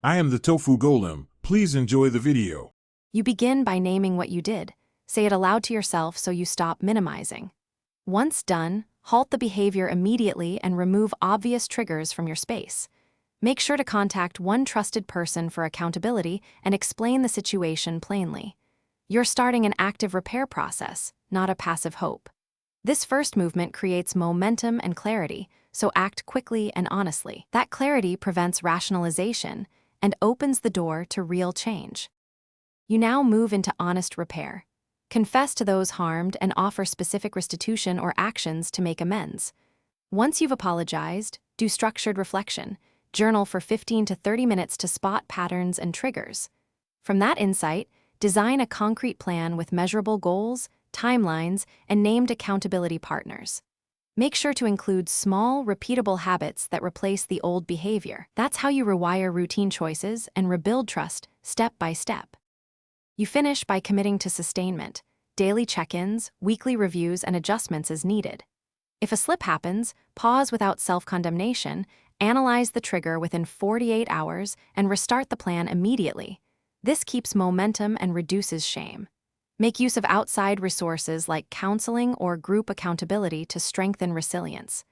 I am the tofu golem. Please enjoy the video. You begin by naming what you did. Say it aloud to yourself so you stop minimizing. Once done, halt the behavior immediately and remove obvious triggers from your space. Make sure to contact one trusted person for accountability and explain the situation plainly. You're starting an active repair process, not a passive hope. This first movement creates momentum and clarity, so act quickly and honestly. That clarity prevents rationalization and opens the door to real change. You now move into honest repair. Confess to those harmed and offer specific restitution or actions to make amends. Once you've apologized, do structured reflection. Journal for 15 to 30 minutes to spot patterns and triggers. From that insight, design a concrete plan with measurable goals, timelines, and named accountability partners. Make sure to include small, repeatable habits that replace the old behavior. That's how you rewire routine choices and rebuild trust step by step. You finish by committing to sustainment, daily check-ins, weekly reviews, and adjustments as needed. If a slip happens, pause without self-condemnation, analyze the trigger within 48 hours, and restart the plan immediately. This keeps momentum and reduces shame. Make use of outside resources like counseling or group accountability to strengthen resilience.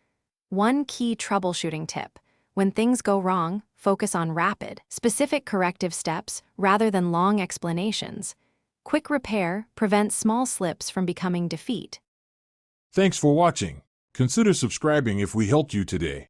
One key troubleshooting tip: when things go wrong, focus on rapid, specific corrective steps rather than long explanations. Quick repair prevents small slips from becoming defeat. Thanks for watching. Consider subscribing if we helped you today.